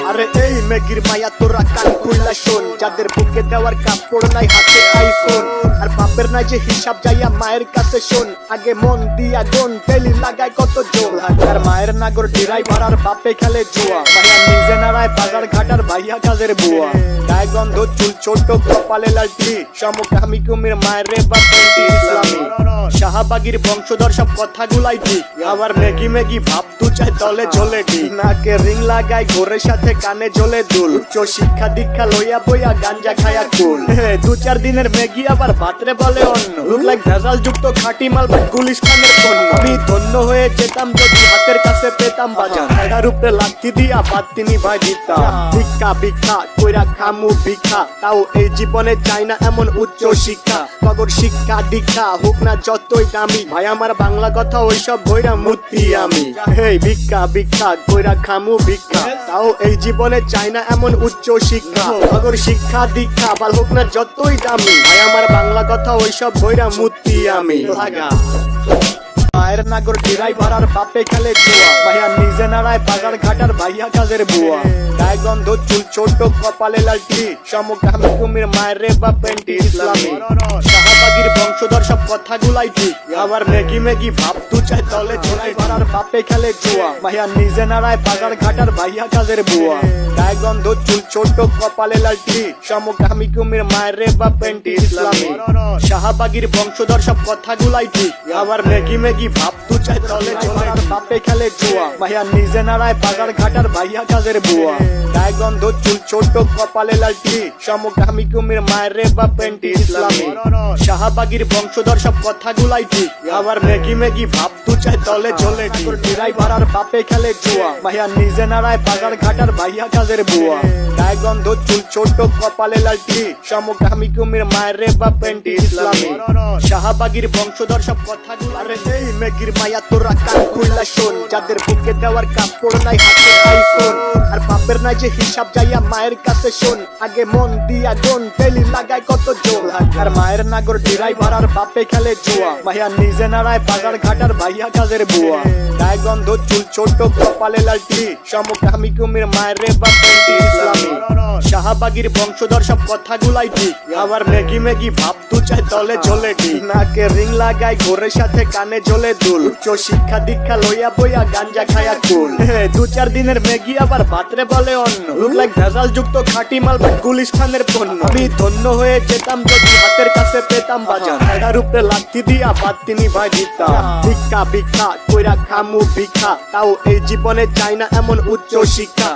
আরে এই মেগির মায়া তোরা কান খুললা শোন, যাদের বুকে দেওয়ার কাপড় নাই হাতে আইফোন, আর বাপের নাই যে হিসাব যাইয়া মায়ের কাছে শোন, আগে মন দিয়া গুন তেলি লাগায় কত জোর। আর মায়ের নাগর ড্রাইভার আর বাপে খেলে জুয়া, ভাইয়া নিজে নাড়ায় বাজার ঘাটার ভাইয়া কাজের বুয়া, গায়ে গন্ধ চুল ছোট কপালে লালটি, সমকামী কুমির মায়ের রে বাপেন্টি ইসলামী, শাহবাগীর বংশধর সব কথাগুলাই ঠিক, আবার মেগি মেগি ভাব দু চাই দলে জ্বলে ঠিক, নাকে রিং লাগায় ঘোরের সাথে কানে জ্বলে দুল, উচ্চ শিক্ষা দীক্ষা লইয়া বইয়া গাঞ্জা খায়া কুল, দু চার দিনের মেগি আবার ভাতরে বলে অন্য, লুক লাইক ভেজাল যুক্ত খাঁটি মাল বা গুলিস্তানের পণ্য। আমি ধন্য হয়ে যেতাম যদি হাতের কাছে পেতাম বাজার, এটার উপরে লাঠি দিয়া বাতিনি ভাই দিতাম, ভিক্ষা ভিক্ষা কইরা খামু ভিক্ষা, তাও এই জীবনে চাই না এমন উচ্চ শিক্ষা, মগর শিক্ষা দীক্ষা হোক না যতই দামি, ভাই আমার বাংলা কথা ওইসব বইরা মূর্তি আমি, হেই ভিক্ষা ভিক্ষা কইরা খামু ভিক্ষা, তাও এই জীবনে চাই না এমন উচ্চ শিক্ষা, মগর শিক্ষা দীক্ষা বাল হোক না যতই দামি, ভাই আমার বাংলা কথা ওইসব বইরা মূর্তি আমি লাগা। মায়ের নাগর ড্রাইভার আর বাপে খেলে জুয়া, ভাইয়া নিজে নাড়ায় বাজার ঘাটার ভাইয়া কাজের বুয়া, গায়ে গন্ধ চুল ছোট কপালে লালটি, সমকামী কুমির মায়ের রে বাপেন্টি ইসলামী, শাহবাগীর বংশধর সব কথাগুলাই ঠিক, আবার মেগি মেগি ভাব দু চাই দলে ড্রাইভার আর বাপে খেলে জুয়া, ভাইয়া নিজে নাড়ায় বাজার ঘাটার ভাইয়া কাজের বুয়া, গায়ে গন্ধ চুল ছোট কপালে লালটি, সমকামী কুমির মায়ের রে বাপেন্টি ইসলামী, শাহবাগীর বংশধর সব কথাগুলাই ঠিক, আবার মেগি মেগি ভাব দু চাই দলে জ্বলে আর বাপে খেলে জুয়া, ভাইয়া নিজে নাড়ায় বাজার ঘাটার ভাইয়া কাজের বুয়া, গায়ে গন্ধ চুল ছোট কপালে লালটি, সমকামী কুমির মায়ের রে বাপেন্টি ইসলামী, শাহবাগীর বংশধর সব কথাগুলাই ঠিক, আবার মেগি মেগি ভাব দু চাই দলে জ্বলে ড্রাইভার আর বাপে খেলে জুয়া, ভাইয়া নিজে নাড়ায় বাজার ঘাটার ভাইয়া কাজের বুয়া, গায়ে গন্ধ চুল ছোট কপালে লালটি, সমকামী কুমির মায়ের রে বাপেন্টি ইসলামী, শাহবাগীর বংশধর সব কথাগুলো। আরে এই মেগির মায়া তোরা কান খুললা শোন, যাদের বুকে দেওয়ার কাপড় নাই হাতে আইফোন, আর বাপের নাই যে হিসাব যাইয়া মায়ের কাছে শোন, আগে মন দিয়া গুন তেলি লাগায় কত জোর। আর মায়ের নাগর ড্রাইভার আর বাপে খেলে জুয়া, ভাইয়া নিজে নাড়ায় বাজার ঘাটার ভাইয়া কাজের বুয়া, গায়ে গন্ধ চুল ছোট কপালে লালটি, সমকামী কুমির মায়ের রে বাপেন্টি ইসলামী, শাহবাগীর বংশধর সব কথাগুলাই ঠিক, আবার মেগি মেগি ভাব দু চাই দলে জ্বলে ঠিক, নাকে রিং লাগায় ঘোরের সাথে কানে জ্বলে দুল, উচ্চ শিক্ষা দীক্ষা লইয়া বইয়া গাঞ্জা খায়া কুল, দু চার দিনের মেগি আবার ভাতরে বলে অন্য, লুক লাইক ভেজাল যুক্ত খাঁটি মাল বা গুলিস্তানের পণ্য। আমি ধন্য হয়ে যেতাম যদি হাতের কাছে পেতাম বাজার, এটার উপরে লাঠি দিয়া বাতিনি ভাই দিতাম, ভিক্ষা ভিক্ষা কইরা খামু ভিক্ষা, তাও এই জীবনে চাই না এমন উচ্চ শিক্ষা।